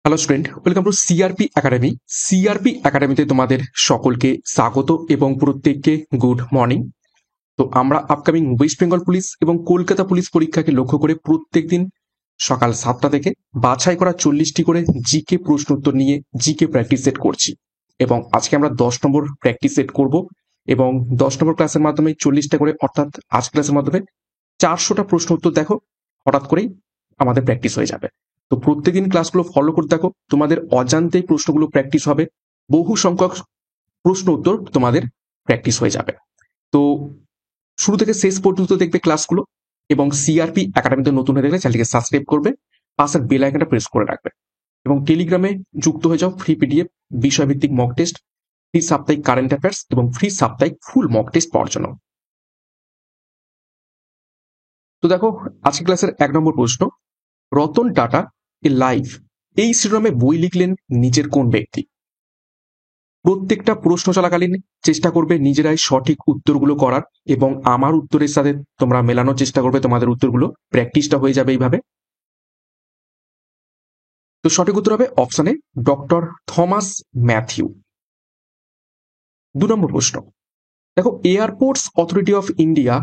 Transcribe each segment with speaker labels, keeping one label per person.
Speaker 1: Hello student, welcome to CRP academy. CRP একাডেমিতে তোমাদের সকলকে স্বাগত এবং প্রত্যেককে গুড মর্নিং। তো আমরা আপকামিং ওয়েস্ট বেঙ্গল পুলিশ এবং কলকাতা পুলিশ পরীক্ষাকে লক্ষ্য করে প্রত্যেকদিন সকাল 7টা থেকে বাছাই করা 40টি করে জিকে প্রশ্ন উত্তর নিয়ে জিকে প্র্যাকটিস সেট করছি। এবং আজকে আমরা 10 নম্বর প্র্যাকটিস সেট করব এবং 10 নম্বর ক্লাসের মাধ্যমে 40টা করে, অর্থাৎ আজ ক্লাসের মাধ্যমে 400টা প্রশ্ন উত্তর দেখো, হঠাৎ করেই আমাদের প্র্যাকটিস হয়ে যাবে। তো প্রত্যেকদিন ক্লাসগুলো ফলো করতে থাকো, তোমাদের অজান্তেই প্রশ্নগুলো প্র্যাকটিস হবে, বহু সংখ্যক প্রশ্ন উত্তর তোমাদের প্র্যাকটিস হয়ে যাবে। তো শুরু থেকে শেষ পর্যন্ত দেখবে ক্লাসগুলো, এবং সিআরপি একাডেমিতে নতুন হয়ে থাকলে চ্যানেলটিকে সাবস্ক্রাইব করবে, পাশের বেল আইকনটা প্রেস করে রাখবে এবং টেলিগ্রামে যুক্ত হয়ে যাও। ফ্রি পিডিএফ, বিষয়ভিত্তিক মক টেস্ট, ফ্রি সাপ্তাহিক কারেন্ট অ্যাফেয়ার্স এবং ফ্রি সাপ্তাহিক ফুল মক টেস্ট পাওয়ার জন্য। তো দেখো, আজকে ক্লাসের 1 নম্বর প্রশ্ন, রতন টাটা এ লাইফ এই শিরোনামে বই লিখলেন নিচের কোন ব্যক্তি? প্রত্যেকটা প্রশ্ন চলাকালীন চেষ্টা করবে নিজেরাই সঠিক উত্তরগুলো করার, এবং আমার উত্তরের সাথে তোমরা মেলানোর চেষ্টা করবে, তোমাদের উত্তরগুলো প্র্যাকটিসটা হয়ে যাবে এইভাবে। তো সঠিক উত্তর হবে অপশনে ডক্টর থমাস ম্যাথিউ। 2 নম্বর প্রশ্ন, দেখো, এয়ারপোর্টস অথরিটি অফ ইন্ডিয়া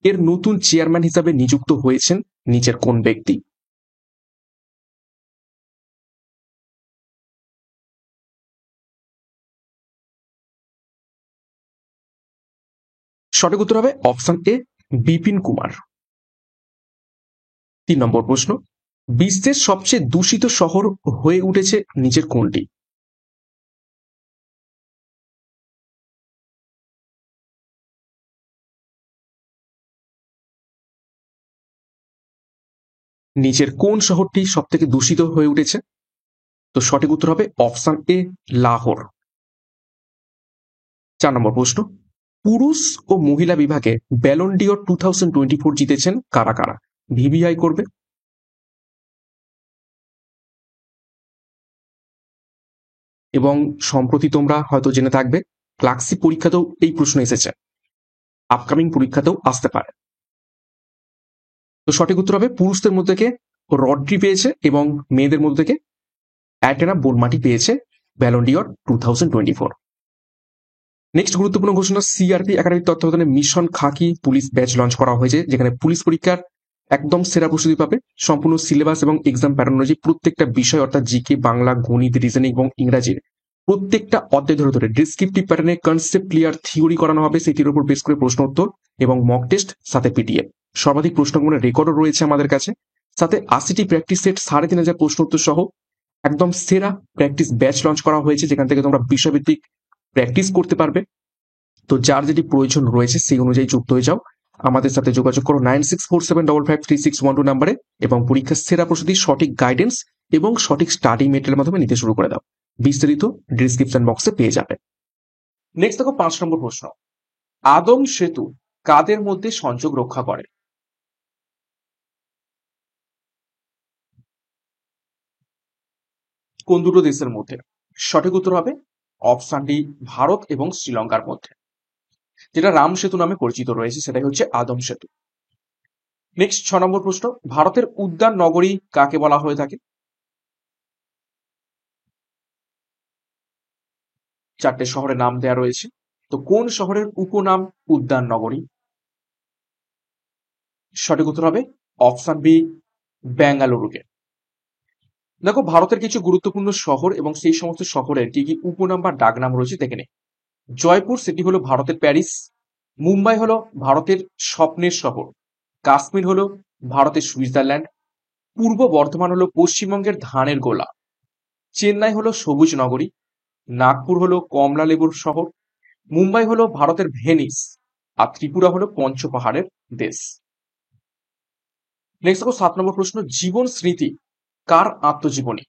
Speaker 1: এর নতুন চেয়ারম্যান হিসাবে নিযুক্ত হয়েছেন নিচের কোন ব্যক্তি? সঠিক উত্তর হবে অপশন এ বিপিন কুমার। 3 নম্বর প্রশ্ন, বিশ্বের সবচেয়ে দূষিত শহর হয়ে উঠেছে নিচের কোনটি? নিচের কোন শহরটি সব থেকে দূষিত হয়ে উঠেছে? তো সঠিক উত্তর হবে অপশন এ লাহোর। 4 নম্বর প্রশ্ন, পুরুষ ও মহিলা বিভাগে ব্যালন ডিওর 2024 জিতেছেন কারা কারা? ভিভিআই করবে। এবং সম্প্রতি তোমরা হয়তো জেনে থাকবে, ক্লার্কশিপ পরীক্ষাতেও এই প্রশ্ন এসেছে, আপকামিং পরীক্ষাতেও আসতে পারে। তো সঠিক উত্তর হবে পুরুষদের মধ্যে থেকে রড্রি পেয়েছে এবং মেয়েদের মধ্যে থেকে অ্যাটেনা বোলমাটি পেয়েছে ব্যালন ডিওর 2024। নেক্সট গুরুত্বপূর্ণ ঘোষণা, সিআরপি একাডেমির তত্ত্বাবধানে মিশন খাকি পুলিশ ব্যাচ লঞ্চ করা হয়েছে, যেখানে পুলিশ পরীক্ষার একদম সেরা প্রস্তুতি পাবে। সম্পূর্ণ সিলেবাস এবং এক্সাম প্যাটার্ন অনুযায়ী প্রত্যেকটা বিষয়, অর্থাৎ জিকে, বাংলা, গণিত, রিজনিং এবং ইংরাজির প্রত্যেকটা অধ্যায় ধরে ধরে ডিসক্রিপটিভ প্যাটার্নে কনসেপ্ট ক্লিয়ার থিওরি করানো হবে, সেটির উপর বেস করে প্রশ্ন উত্তর এবং মক টেস্ট, সাথে পিডিএফ। সর্বাধিক প্রশ্নগুলোর রেকর্ডও রয়েছে আমাদের কাছে, সাথে 80টি প্র্যাকটিস সেট, 3500 প্রশ্ন উত্তর সহ একদম সেরা প্র্যাকটিস ব্যাচ লঞ্চ করা হয়েছে, যেখান থেকে তোমরা বিষয়ভিত্তিক প্র্যাকটিস করতে পারবে। তো যার যেটি প্রয়োজন রয়েছে সেই অনুযায়ী যুক্ত হয়ে যাও, আমাদের সাথে যোগাযোগ করো 9647553612 নাম্বারে, এবং পরীক্ষার সেরা প্রস্তুতি, সঠিক গাইডেন্স এবং সঠিক স্টাডি মেটেরিয়ালের মাধ্যমে নিতে শুরু করে দাও। বিস্তারিত ডিসক্রিপশন বক্সে পেয়ে যাবে। নেক্সট দেখো 5 নম্বর প্রশ্ন, আদম সেতু কাদের মধ্যে সংযোগ রক্ষা করে? কোন দুটো দেশের মধ্যে? সঠিক উত্তর হবে অপশন ডি ভারত এবং শ্রীলঙ্কার মধ্যে। যেটা রাম সেতু নামে পরিচিত রয়েছে সেটাই হচ্ছে আদম সেতু। নেক্সট 6 নম্বর প্রশ্ন, ভারতের উদ্যান নগরী কাকে বলা হয়ে থাকে? 4টে শহরের নাম দেয়া রয়েছে, তো কোন শহরের উপনাম উদ্যান নগরী? সঠিক উত্তর হবে অপশন বি বেঙ্গালুরুকে। দেখো, ভারতের কিছু গুরুত্বপূর্ণ শহর এবং সেই সমস্ত শহরের কি কি উপনাম বা ডাক নাম রয়েছে দেখে নে। জয়পুর, সেটি হলো ভারতের প্যারিস। মুম্বাই হলো ভারতের স্বপ্নের শহর। কাশ্মীর হলো ভারতের সুইজারল্যান্ড। পূর্ব বর্ধমান হলো পশ্চিমবঙ্গের ধানের গোলা। চেন্নাই হলো সবুজ নগরী। নাগপুর হলো কমলা লেবুর শহর। মুম্বাই হলো ভারতের ভেনিস। আর ত্রিপুরা হলো পঞ্চপাহাড়ের দেশ। নেক্সট দেখো 7 নম্বর প্রশ্ন, জীবন স্মৃতি কার আত্মজীবনী?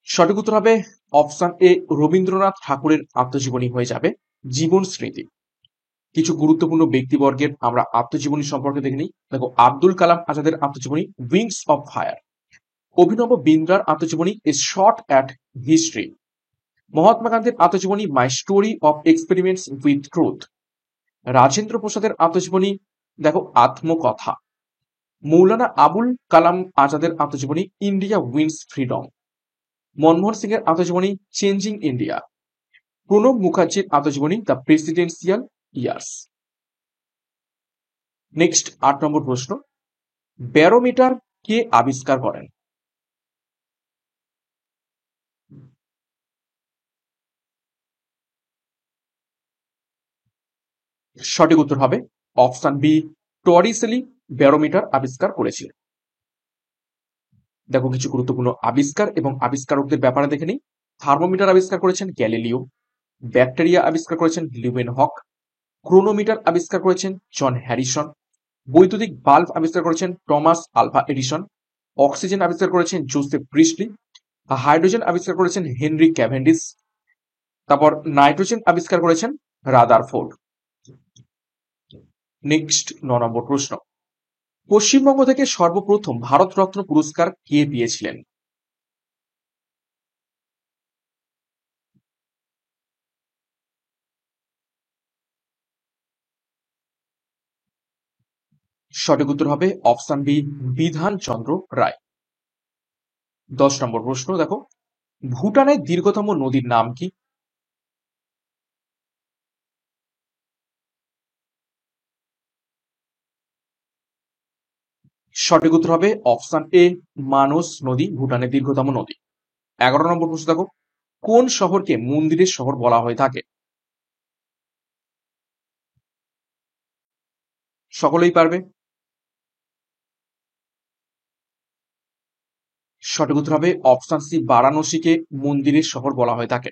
Speaker 1: সঠিক উত্তর হবে অপশন এ রবীন্দ্রনাথ ঠাকুরের আত্মজীবনী হয়ে যাবে জীবন স্মৃতি। কিছু গুরুত্বপূর্ণ ব্যক্তিবর্গের আমরা আত্মজীবনী সম্পর্কে দেখে নিই। দেখো, আব্দুল কালাম আজাদের আত্মজীবনী উইংস অফ ফায়ার। অভিনব বিন্দ্রার আত্মজীবনী a shot at history. Mahatma গান্ধীর আত্মজীবনী my story of experiments with truth. Rajendra প্রসাদের আত্মজীবনী দেখো আত্মকথা। মৌলানা আবুল কালাম আজাদের আত্মজীবনী India wins freedom. Manmohan Singh এর আত্মজীবনী চেঞ্জিং ইন্ডিয়া। প্রণব মুখার্জির আত্মজীবনী the presidential years. Next ৮ number প্রশ্ন, ব্যারোমিটার কে আবিষ্কার করেন? সঠিক উত্তর হবে অপশন বি, টরিসেলি ব্যারোমিটার আবিষ্কার করেছিলেন। দেখো কিছু গুরুত্বপূর্ণ আবিষ্কার এবং আবিষ্কারকদের ব্যাপারে দেখে নিই। থার্মোমিটার আবিষ্কার করেছেন গ্যালিলিও। ব্যাকটেরিয়া আবিষ্কার করেছেন লিউমেন হক। ক্রোনোমিটার আবিষ্কার করেছেন জন হ্যারিসন। বৈদ্যুতিক বাল্ব আবিষ্কার করেছেন টমাস আলভা এডিসন। অক্সিজেন আবিষ্কার করেছেন জোসেফ প্রিস্টলি। হাইড্রোজেন আবিষ্কার করেছেন হেনরি ক্যাভেন্ডিস। তারপর নাইট্রোজেন আবিষ্কার করেছেন রাদারফোর্ড। নেক্সট ৯ নম্বর প্রশ্ন, পশ্চিমবঙ্গ থেকে সর্বপ্রথম ভারতরত্ন পুরস্কার কে পেয়েছিলেন? সঠিক উত্তর হবে অপশন বি, বিধানচন্দ্র রায়। ১০ নম্বর প্রশ্ন দেখো, ভুটানের দীর্ঘতম নদীর নাম কি? সঠিক উত্তর হবে অপশন এ, মানস নদী ভুটানের দীর্ঘতম নদী। ১১ নম্বর প্রশ্ন দেখো, কোন শহরকে মন্দিরের শহর বলা হয়ে থাকে? সকলেই পারবে। সঠিক উত্তর হবে অপশন সি, বারাণসীকে মন্দিরের শহর বলা হয়ে থাকে।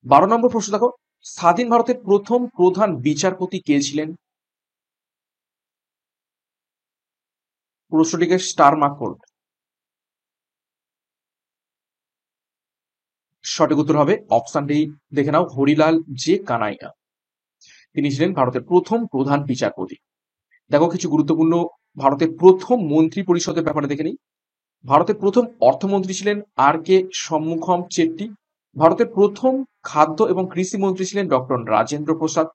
Speaker 1: ১২ নম্বর প্রশ্ন দেখো, স্বাধীন ভারতের প্রথম প্রধান বিচারপতি কে ছিলেন? প্রশ্নটিকে স্টার মার্ক করবে। সঠিক উত্তর হবে অপশন ডি, দেখে নাও, হরিলাল জে কানাইয়া। তিনি ছিলেন ভারতের প্রথম প্রধান বিচারপতি। দেখো কিছু গুরুত্বপূর্ণ ভারতের প্রথম মন্ত্রী পরিষদের ব্যাপারে দেখে নিই। ভারতের প্রথম অর্থমন্ত্রী ছিলেন আর কে ষণ্মুখম চেট্টি। ভারতের প্রথম খাদ্য এবং কৃষি মন্ত্রী ছিলেন ডক্টর রাজেন্দ্র প্রসাদ।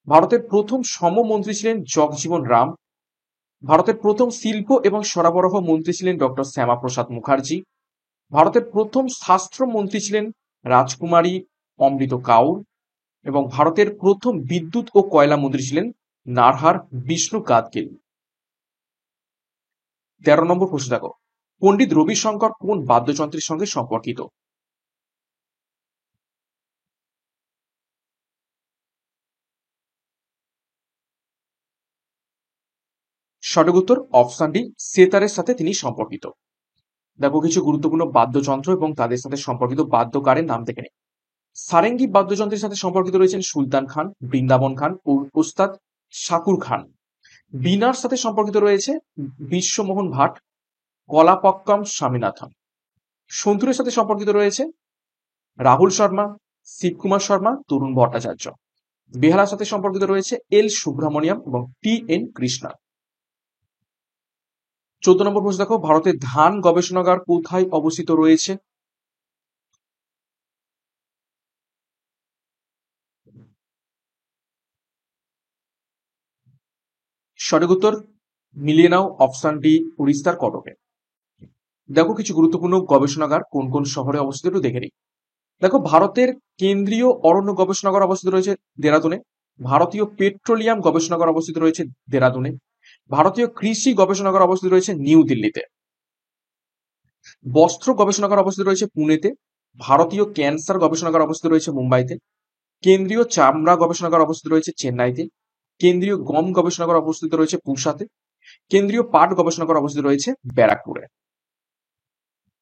Speaker 1: ভারতের প্রথম শ্রমমন্ত্রী ছিলেন জগজীবন রাম। ভারতের প্রথম শিল্প এবং সরবরাহ মন্ত্রী ছিলেন ডক্টর শ্যামাপ্রসাদ মুখার্জি। ভারতের প্রথম স্বাস্থ্যমন্ত্রী ছিলেন রাজকুমারী অমৃত কাউর। এবং ভারতের প্রথম বিদ্যুৎ ও কয়লা মন্ত্রী ছিলেন নারহার বিষ্ণু গাদগিল। ১৩ নম্বর প্রশ্ন দেখো, পণ্ডিত রবিশঙ্কর কোন বাদ্যযন্ত্রের সঙ্গে সম্পর্কিত? সঠিক উত্তর অপশন ডি, সেতারের সাথে তিনি সম্পর্কিত। দেখো কিছু গুরুত্বপূর্ণ বাদ্যযন্ত্র এবং তাদের সাথে সম্পর্কিত বাদ্যকারের নাম দেখে নিই। সারেঙ্গি বাদ্যযন্ত্রের সাথে সম্পর্কিত রয়েছেন সুলতান খান, বৃন্দাবন খান ও ওস্তাদ শাকুর খান। বীণার সাথে সম্পর্কিত রয়েছে বিশ্বমোহন ভাট, কলাপক্কম স্বামীনাথন। সন্তুরের সাথে সম্পর্কিত রয়েছে রাহুল শর্মা, শিবকুমার শর্মা, তরুণ ভট্টাচার্য। বেহালার সাথে সম্পর্কিত রয়েছে এল সুব্রমণিয়াম এবং টি এন কৃষ্ণা। ১৪ নম্বর প্রশ্ন দেখো, ভারতের ধান গবেষণাগার কোথায় অবস্থিত রয়েছে? সঠিক উত্তর মিলিয়ে নাও অপশন ডি, উড়িষ্যার কটকে। দেখো কিছু গুরুত্বপূর্ণ গবেষণাগার কোন কোন শহরে অবস্থিত একটু দেখে নিই। দেখো ভারতের কেন্দ্রীয় অরণ্য গবেষণাগার অবস্থিত রয়েছে দেরাদুনে। ভারতীয় পেট্রোলিয়াম গবেষণাগার অবস্থিত রয়েছে দেরাদুনে। ভারতীয় কৃষি গবেষণাগার অবস্থিত রয়েছে নিউ দিল্লিতে। বস্ত্র গবেষণাগার অবস্থিত রয়েছে পুনেতে। ভারতীয় ক্যান্সার গবেষণাগার অবস্থিত রয়েছে মুম্বাইতে। কেন্দ্রীয় চামড়া গবেষণাগার অবস্থিত রয়েছে চেন্নাইতে। কেন্দ্রীয় গম গবেষণাগার অবস্থিত রয়েছে পুসাতে। কেন্দ্রীয় পাট গবেষণাগার অবস্থিত রয়েছে ব্যারাকপুরে।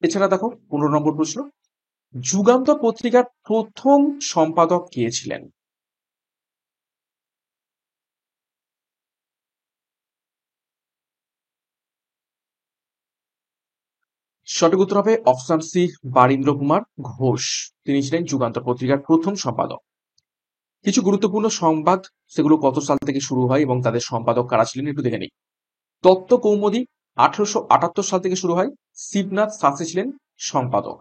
Speaker 1: এছাড়া দেখো ১৫ নম্বর প্রশ্ন, যুগান্তর পত্রিকার প্রথম সম্পাদক কে ছিলেন? সঠিক উত্তর হবে অপশন সি, বারীন্দ্র কুমার ঘোষ। তিনি ছিলেন যুগান্তর পত্রিকার প্রথম সম্পাদক। কিছু গুরুত্বপূর্ণ সংবাদ, সেগুলো কত সাল থেকে শুরু হয় এবং তাদের সম্পাদক কারা ছিলেন একটু দেখে নিই। তত্ত্ব কৌমুদী ১৮৭৮ সাল থেকে শুরু হয়। শিবনাথ শাস্ত্রী ছিলেন সম্পাদক।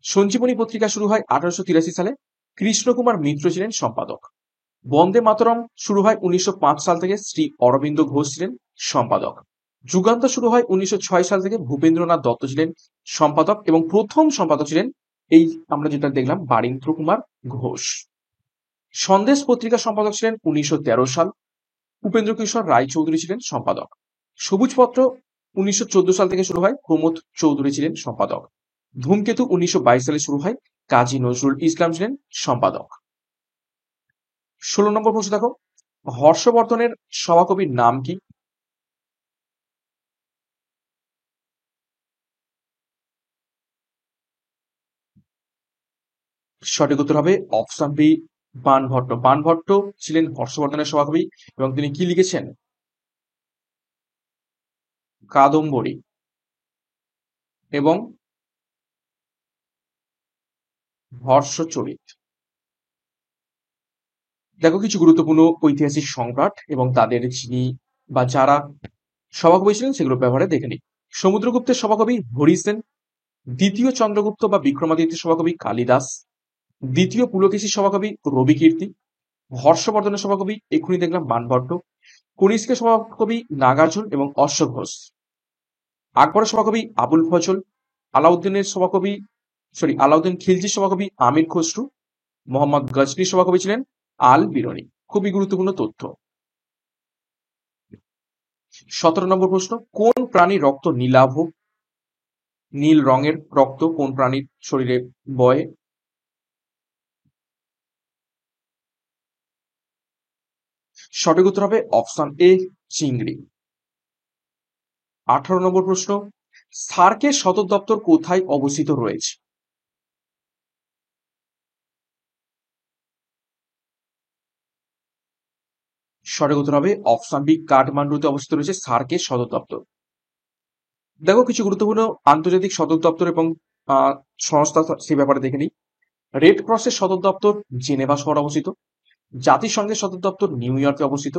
Speaker 1: সঞ্জীবনী পত্রিকা শুরু হয় ১৮৮৩ সালে। কৃষ্ণকুমার মিত্র ছিলেন সম্পাদক। বন্দে মাতরম শুরু হয় 1905 সাল থেকে, শ্রী অরবিন্দ ঘোষ ছিলেন সম্পাদক। যুগান্তর শুরু হয় 1906 সাল থেকে, ভূপেন্দ্রনাথ দত্ত ছিলেন সম্পাদক এবং প্রথম সম্পাদক ছিলেন এই আমরা যেটা দেখলাম বারীন্দ্র কুমার ঘোষ। সন্দেশ পত্রিকার সম্পাদক ছিলেন 1913 সাল, উপেন্দ্র কিশোর রায়চৌধুরী ছিলেন সম্পাদক। সবুজপত্র 1914 সাল থেকে শুরু হয়, প্রমোদ চৌধুরী ছিলেন সম্পাদক। ধূমকেতু 1922 সালে শুরু হয়, কাজী নজরুল ইসলাম ছিলেন সম্পাদক। 16 নম্বর প্রশ্ন দেখো, হর্ষবর্ধনের সভাকবির নাম কি? সঠিক উত্তর হবে অপশন বি, বাণভট্ট। বাণভট্ট ছিলেন হর্ষবর্ধনের সভাকবি এবং তিনি কি লিখেছেন? কাদম্বরী এবং হর্ষচরিত। দেখো কিছু গুরুত্বপূর্ণ ঐতিহাসিক সম্রাট এবং তাদের যিনি বা যারা সভাকবি ছিলেন সেগুলোর ব্যাপারে দেখে নিই। সমুদ্রগুপ্তের সভাকবি হরিসেন, দ্বিতীয় চন্দ্রগুপ্ত বা বিক্রমাদিত্যের সভাকবি কালিদাস, দ্বিতীয় পুলকেশীর সভাকবি রবিকীর্তি, হর্ষবর্ধনের সভাকবি এক্ষুনি দেখলাম বাণভট্ট, কনিষ্কের সভাকবি নাগার্জুন এবং অশ্বঘোষ, আকবরের সভাকবি আবুল ফজল, আলাউদ্দিন খিলজির সভাকবি আমির খসরু, মোহাম্মদ গজনির সভাকবি ছিলেন আল বিরুনি। খুবই গুরুত্বপূর্ণ তথ্য। 17 নম্বর প্রশ্ন, কোন প্রাণীর রক্ত নীলাভ? নীল রঙের রক্ত কোন প্রাণীর শরীরে বয়? সঠিক উত্তর হবে অপশন এ, চিংড়ি। 18 নম্বর প্রশ্ন, সার্কের সদর দপ্তর কোথায় অবস্থিত রয়েছে? সঠিক উত্তর হবে অপশন বি, কাঠমান্ডুতে অবস্থিত রয়েছে সার্কের সদর দপ্তর। দেখো কিছু গুরুত্বপূর্ণ আন্তর্জাতিক সদর দপ্তর এবং সংস্থা সে ব্যাপারে দেখে নিই। রেড ক্রসের সদর দপ্তর জেনেভা শহরে অবস্থিত, জাতিসংঘের সদর দপ্তর নিউ ইয়র্কে অবস্থিত,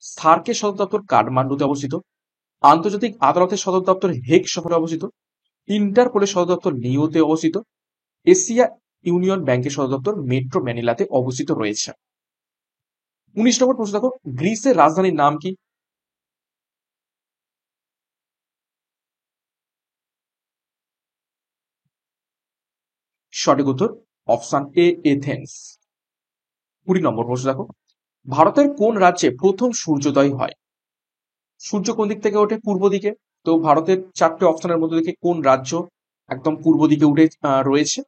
Speaker 1: সার্কের সদর দপ্তর কাঠমান্ডুতে অবস্থিত, আন্তর্জাতিক আদালতের সদর দপ্তর হেগ শহরে অবস্থিত, ইন্টারপোলের সদর দপ্তর নিউতে অবস্থিত, এশিয়া ইউনিয়ন ব্যাংকের সদর দপ্তর মেট্রো ম্যানিলাতে অবস্থিত রয়েছে। 19 নম্বর প্রশ্ন দেখো, গ্রিসের রাজধানীর নাম কি? সঠিক উত্তর অপশন এ, এথেন্স। 20 নম্বর প্রশ্ন দেখো, ভারতের কোন রাজ্যে প্রথম সূর্যোদয় হয়? সূর্য কোন দিক থেকে ওঠে? পূর্ব দিকে। তো ভারতের 4টে অপশনের মধ্যে থেকে কোন রাজ্য একদম পূর্ব দিকে উঠে রয়েছে?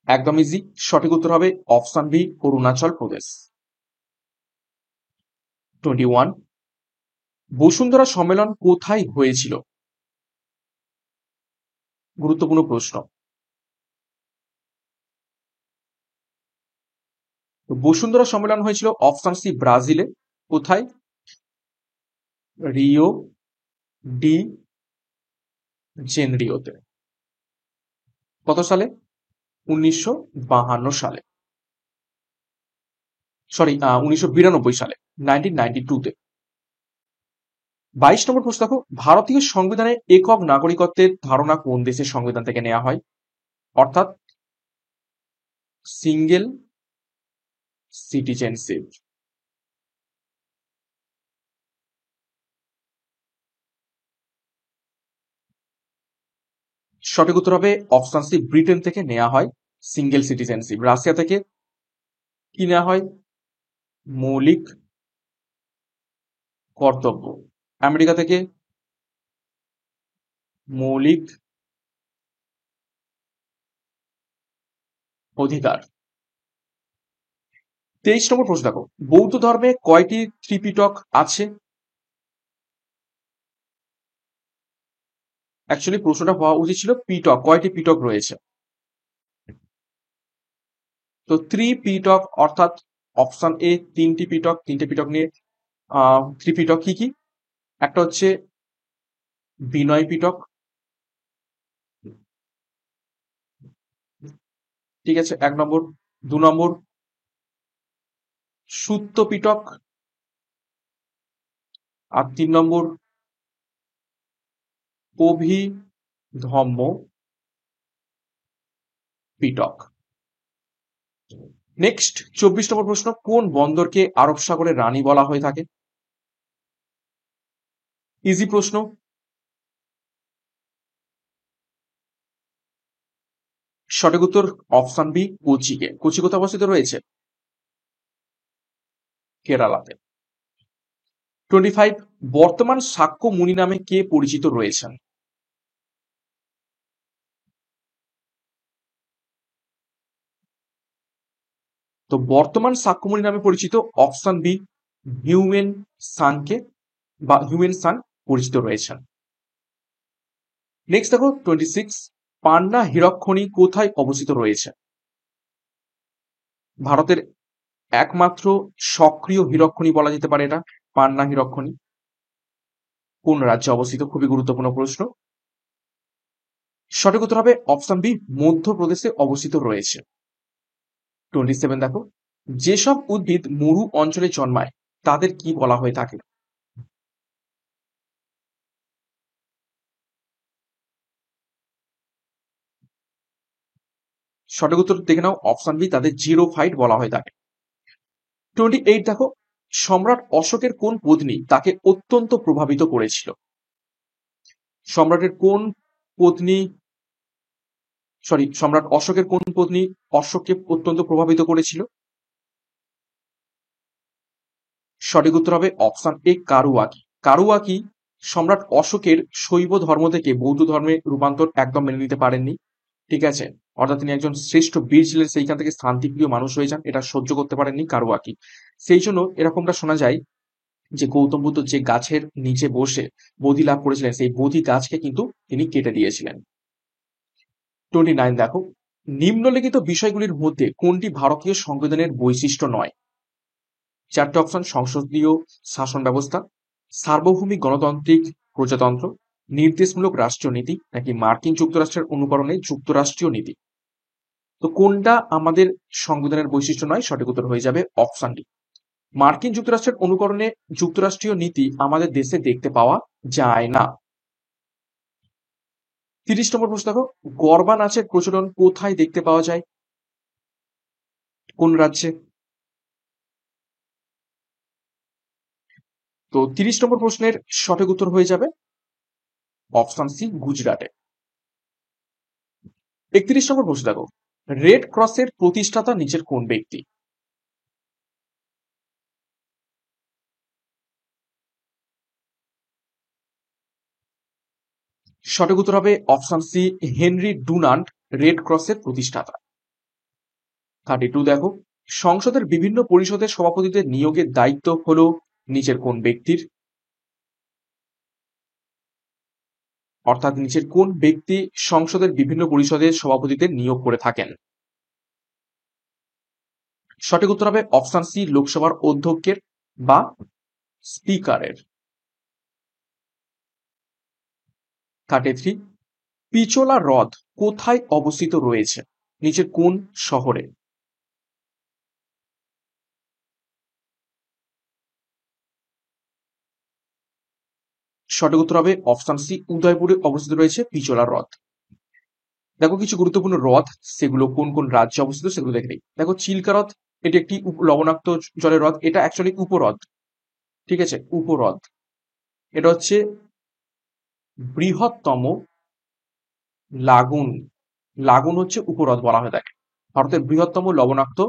Speaker 1: একদম ইজি, সঠিক উত্তর হবে অপশন বি, অরুণাচল প্রদেশ। 21, বসুন্ধরা সম্মেলন কোথায় হয়েছিল? গুরুত্বপূর্ণ প্রশ্ন। তো বসুন্ধরা সম্মেলন হয়েছিল অপশন সি, ব্রাজিলে। কোথায়? রিও ডি জেনরিওতে। কত সালে? 1952 সালে। সরি, 1992 সালে, 1992-তে। 22 নম্বর প্রশ্ন দেখো, ভারতীয় সংবিধানে একক নাগরিকত্বের ধারণা কোন দেশের সংবিধান থেকে নেওয়া হয়? অর্থাৎ সিঙ্গেল সিটিজেনশিপ। সঠিক উত্তর হবে অপশন সি, ব্রিটেন থেকে নেওয়া হয় সিঙ্গেল সিটিজেনশিপ। রাশিয়া থেকে কি নেওয়া হয়? মৌলিক কর্তব্য। আমেরিকা থেকে মৌলিক অধিকার। 23 নম্বর প্রশ্ন দেখো, বৌদ্ধ ধর্মে কয়টি ত্রিপিটক আছে? অ্যাকচুয়ালি প্রশ্নটা হওয়া উচিত ছিল পিটক, কয়টি পিটক রয়েছে। তো ত্রিপিটক অর্থাৎ অপশন এ, তিনটি পিটক। তিনটে পিটক নিয়ে ত্রিপিটক কি কি? একটা হচ্ছে বিনয় পিটক, ঠিক আছে, 1 নম্বর। 2 নম্বর সুত্ত পিটক, আর 3 নম্বর অভিধম্ম পিটক। নেক্সট 24 নম্বর প্রশ্ন, কোন বন্দরকে আরব সাগরের রানী বলা হয়ে থাকে? ইজি প্রশ্ন। সঠিক উত্তর অপশন বি কোচিকে। কোচি কোথায় অবস্থিত রয়েছে? কেরালাতে। 25, বর্তমান শাক্য মুনি নামে কে পরিচিত রয়েছেন? তো বর্তমান সাক্যমণি নামে পরিচিত অপশন বি হিউমেন সানকে বা হিউমেন সান পরিচিত রয়েছেন। নেক্সট দেখো 26, পান্না হীরক খনি কোথায় অবস্থিত রয়েছে? ভারতের একমাত্র সক্রিয় হীরক খনি বলা যেতে পারে এটা, পান্না হীরক খনি। কোন রাজ্যে অবস্থিত? খুবই গুরুত্বপূর্ণ প্রশ্ন। সঠিক উত্তর হবে অপশন বি মধ্যপ্রদেশে অবস্থিত রয়েছে। 27 দেখো, যেসব উদ্ভিদ মরু অঞ্চলে জন্মায় তাদের কি বলা হয়ে থাকে? সঠিক উত্তর দেখে নাও, অপশন বি তাদের জিরো ফাইট বলা হয়ে থাকে। 28 দেখো, সম্রাট অশোকের কোন পত্নী তাকে অত্যন্ত প্রভাবিত করেছিল? সম্রাটের কোন পত্নী সম্রাট অশোকের কোন পত্নী অশোককে অত্যন্ত প্রভাবিত করেছিল? সঠিক উত্তর হবে অপশন এ কারুয়াকি। কারুয়াকি সম্রাট অশোকের শৈব ধর্ম থেকে বৌদ্ধ ধর্মে রূপান্তর একদম মেনে নিতে পারেননি। ঠিক আছে, অর্থাৎ তিনি একজন শ্রেষ্ঠ বীর ছিলেন, সেইখান থেকে শান্তিপ্রিয় মানুষ হয়ে যান, এটা সহ্য করতে পারেননি কারুয়াকি। সেই জন্য এরকমটা শোনা যায় যে গৌতম বুদ্ধ যে গাছের নিচে বসে বোধি লাভ করেছিলেন সেই বোধি গাছকে কিন্তু তিনি কেটে দিয়েছিলেন। 29 দেখো, নিম্নলিখিত বিষয়গুলির মধ্যে কোনটি ভারতীয় সংবিধানের বৈশিষ্ট্য নয়? চারটে অপশন: সংসদীয় শাসন ব্যবস্থা, সার্বভৌমিক গণতান্ত্রিক প্রজাতন্ত্র, নির্দেশমূলক রাষ্ট্রীয় নীতি, নাকি মার্কিন যুক্তরাষ্ট্রের অনুকরণে যুক্তরাষ্ট্রীয় নীতি। তো কোনটা আমাদের সংবিধানের বৈশিষ্ট্য নয়? সঠিক উত্তর হয়ে যাবে অপশন ডি, মার্কিন যুক্তরাষ্ট্রের অনুকরণে যুক্তরাষ্ট্রীয় নীতি আমাদের দেশে দেখতে পাওয়া যায় না। 30 নম্বর প্রশ্ন দেখো, গরবা নাচের প্রচলন কোথায় দেখতে পাওয়া যায়? কোন রাজ্যে? তো 30 নম্বর প্রশ্নের সঠিক উত্তর হয়ে যাবে অপশন সি গুজরাটে। 31 নম্বর প্রশ্ন দেখো, রেড ক্রসের প্রতিষ্ঠাতা নিচের কোন ব্যক্তি? সঠিক উত্তর হবে option C Henry Dunant, red ক্রসের প্রতিষ্ঠাতা। 32 দেখো, সংসদের বিভিন্ন পরিষদের সভাপতিদের নিয়োগের দায়িত্ব হলো নিচের কোন ব্যক্তির? অর্থাৎ নিচের কোন ব্যক্তি সংসদের বিভিন্ন পরিষদের সভাপতিদের নিয়োগ করে থাকেন? সঠিক উত্তর হবে অপশন সি লোকসভার অধ্যক্ষের বা স্পিকারের। 33, পিচোলা হ্রদ কোথায় অবস্থিত রয়েছে? নিচের কোন শহরে? সঠিক উত্তর হবে অপশন সি উদয়পুরে অবস্থিত রয়েছে পিচোলা হ্রদ। দেখো কিছু গুরুত্বপূর্ণ হ্রদ, সেগুলো কোন কোন রাজ্যে অবস্থিত সেগুলো দেখে নিই। দেখো চিল্কা হ্রদ, এটি একটি লবণাক্ত জলের হ্রদ, এটা অ্যাকচুয়ালি উপহ্রদ। ঠিক আছে, উপহ্রদ। এটা হচ্ছে বৃহত্তম লাগুন। লাগুন হচ্ছে উপহ্রদ বলা হয়ে থাকে। ভারতের বৃহত্তম লবণাক্ত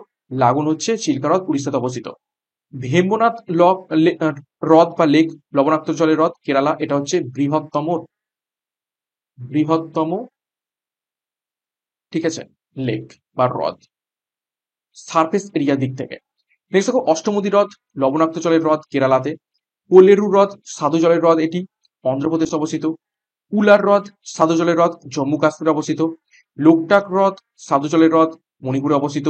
Speaker 1: লাগুন হচ্ছে চিল্কা হ্রদ, উড়িষ্যাতে অবস্থিত। ভেম্বনাথ হ্রদ বা লেক, লবণাক্ত জলের হ্রদ, কেরালা, এটা হচ্ছে বৃহত্তম বৃহত্তম ঠিক আছে লেক বা হ্রদ সারফেস এরিয়ার দিক থেকে। নেক্সট দেখো অষ্টমুদি হ্রদ, লবণাক্ত জলের হ্রদ, কেরালাতে। কোলেরু হ্রদ সাধু জলের হ্রদ, এটি অন্ধ্রপ্রদেশে অবস্থিত। উলার হ্রদ সাধু জলের হ্রদ, জম্মু কাশ্মীরে অবস্থিত। লোকটাক হ্রদ সাধু জলের হ্রদ, মণিপুরে অবস্থিত।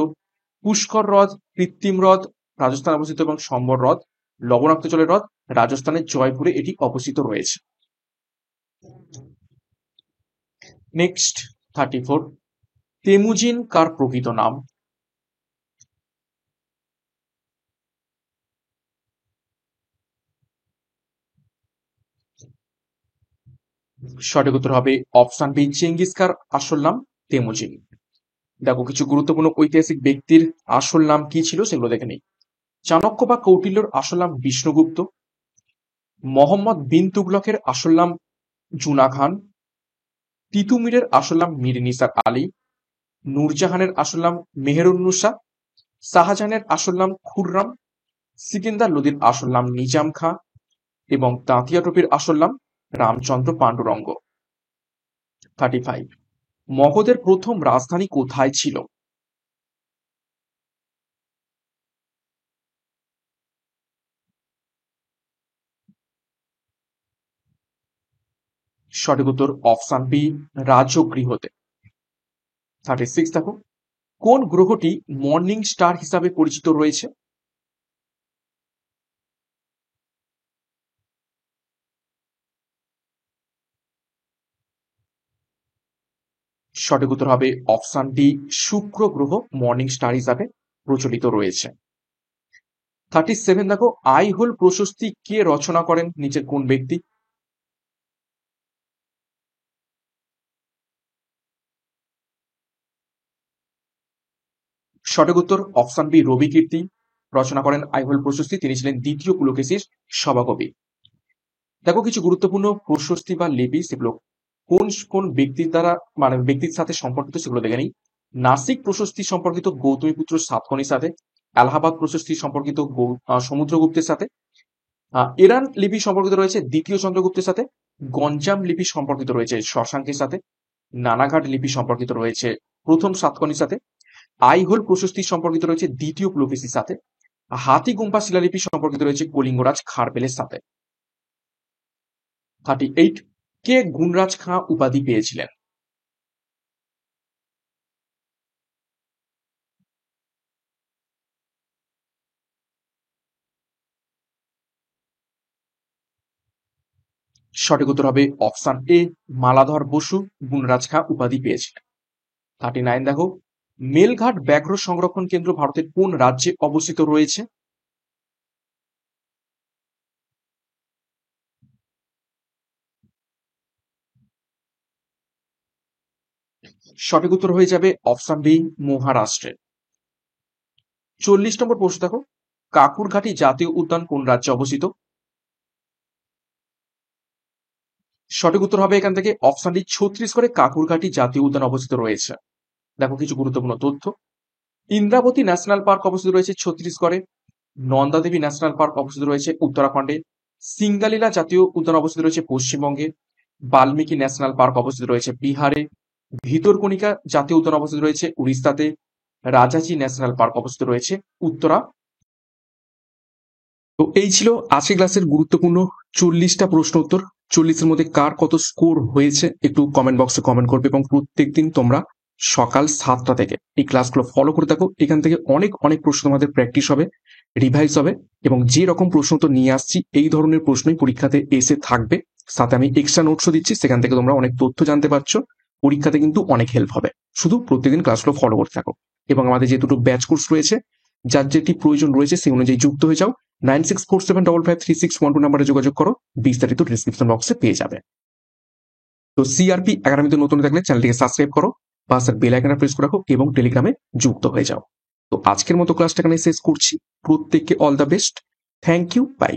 Speaker 1: পুষ্কর হ্রদ কৃত্রিম হ্রদ, রাজস্থানে অবস্থিত। এবং সম্বর হ্রদ লবণাক্ত জলের হ্রদ, রাজস্থানের জয়পুরে এটি অবস্থিত রয়েছে। নেক্সট 34, তেমুজিন কার প্রকৃত নাম? সঠিক উত্তর হবে অপশন বি চেঙ্গিস খার আসল নাম তেমুজিন। দেখো কিছু গুরুত্বপূর্ণ ঐতিহাসিক ব্যক্তির আসল নাম কি ছিল সেগুলো দেখে নিই। চাণক্য বা কৌটিল্যর আসল নাম বিষ্ণুগুপ্ত। মোহাম্মদ বিন তুগলকের আসল নাম জুনা খান। তিতুমিরের আসল নাম মীর নিসার আলী। নূরজাহানের আসল নাম মেহেরুন্নুসা। শাহজাহানের আসল নাম খুররাম। সিকিন্দার লোদির আসল নাম নিজাম খাঁ এবং তাঁতিয়া টোপির আসল নাম রামচন্দ্র পাণ্ডুরঙ্গ। 35 মগধের প্রথম রাজধানী কোথায় ছিল? সঠিক উত্তর অপশন বি, রাজগৃহতে। 36 দেখো, কোন গ্রহটি মর্নিং স্টার হিসাবে পরিচিত রয়েছে? সঠিক উত্তর হবে অপশন ডি, শুক্র গ্রহ মর্নিং স্টার হিসাবে প্রচলিত রয়েছে। 37 দেখো, আইহোল প্রশস্তি কে রচনা করেন, নিচের কোন ব্যক্তি? সঠিক উত্তর অপশন বি, রবি কীর্তি রচনা করেন আইহোল প্রশস্তি। তিনি ছিলেন দ্বিতীয় পুলকেশীর সভাকবি। দেখো কিছু গুরুত্বপূর্ণ প্রশস্তি বা লিপি সেগুলো কোন কোন ব্যক্তির দ্বারা মানে ব্যক্তির সাথে সম্পর্কিত সেগুলো দেখে নিই। নাসিক প্রশস্তি সম্পর্কিত গৌতমীপুত্র সাতকর্ণীর সাথে। এলাহাবাদ প্রশস্তি সম্পর্কিত সমুদ্রগুপ্তের সাথে। ইরান লিপি সম্পর্কিত রয়েছে দ্বিতীয় চন্দ্রগুপ্তের সাথে। গঞ্জাম লিপি সম্পর্কিত রয়েছে শশাঙ্কের সাথে। নানাঘাট লিপি সম্পর্কিত রয়েছে প্রথম সাতকর্ণীর সাথে। আইহোল প্রশস্তি সম্পর্কিত রয়েছে দ্বিতীয় পুলকেশীর সাথে। হাতিগুম্পা শিলালিপি সম্পর্কিত রয়েছে কলিঙ্গরাজ খারবেলের সাথে। 38 কে গুণরাজ খাঁ উপাধি পেয়েছিলেন? সঠিক উত্তর হবে অপশন এ, মালাধর বসু গুণরাজ খাঁ উপাধি পেয়েছিলেন। 39 দেখো, মেলঘাট ব্যাঘ্র সংরক্ষণ কেন্দ্র ভারতের কোন রাজ্যে অবস্থিত রয়েছে? সঠিক উত্তর হয়ে যাবে অপশন বি, মহারাষ্ট্রে। 40 নম্বর প্রশ্ন দেখো, কাকুরঘাটি জাতীয় উদ্যান কোন রাজ্যে অবস্থিত? সঠিক উত্তর হবে এখান থেকে অপশন ডি, ছত্তিশগড়ে কাকুরঘাটি জাতীয় উদ্যান অবস্থিত রয়েছে। দেখো কিছু গুরুত্বপূর্ণ তথ্য। ইন্দ্রাবতী ন্যাশনাল পার্ক অবস্থিত রয়েছে ছত্তিশগড়ে। নন্দাদেবী ন্যাশনাল পার্ক অবস্থিত রয়েছে উত্তরাখণ্ডে। সিঙ্গালীলা জাতীয় উদ্যান অবস্থিত রয়েছে পশ্চিমবঙ্গে। বাল্মীকি ন্যাশনাল পার্ক অবস্থিত রয়েছে বিহারে। ভিতরকণিকা জাতীয় উদ্যান অবস্থিত রয়েছে উড়িষ্যাতে। রাজাজি ন্যাশনাল পার্ক অবস্থিত রয়েছে উত্তরা। তো এই ছিল আজকে ক্লাসের গুরুত্বপূর্ণ 40টা প্রশ্ন উত্তর। 40-এর মধ্যে কার কত স্কোর হয়েছে একটু কমেন্ট বক্সে কমেন্ট করবে এবং প্রত্যেকদিন তোমরা সকাল 7টা থেকে এই ক্লাসগুলো ফলো করে থাকো। এখান থেকে অনেক অনেক প্রশ্ন তোমাদের প্র্যাকটিস হবে, রিভাইজ হবে এবং যে রকম প্রশ্ন তো নিয়ে আসছি এই ধরনের প্রশ্নই পরীক্ষাতে এসে থাকবে। সাথে আমি এক্সট্রা নোটসও দিচ্ছি, সেখান থেকে তোমরা অনেক তথ্য জানতে পারছো। পরীক্ষাতে কিন্তু অনেক হেল্প হবে। শুধু প্রত্যেকদিন ক্লাসগুলো ফলো করতে থাকো এবং আমাদের যে দুটো ব্যাচ কোর্স রয়েছে, যার যেটি প্রয়োজন রয়েছে সেই অনুযায়ী যুক্ত হয়ে যাও। 9647553612 নাম্বারে যোগাযোগ করো, বিস্তারিত ডিসক্রিপশন বক্সে পেয়ে যাবে। তো সিআরপি একাডেমিতে নতুন থাকলে চ্যানেলটিকে সাবস্ক্রাইব করো, পাশের বেল আইকনটা প্রেস করে রাখো এবং টেলিগ্রামে যুক্ত হয়ে যাও। তো আজকের মতো ক্লাসটা এখানে শেষ করছি। প্রত্যেককে all the best. Thank you, by.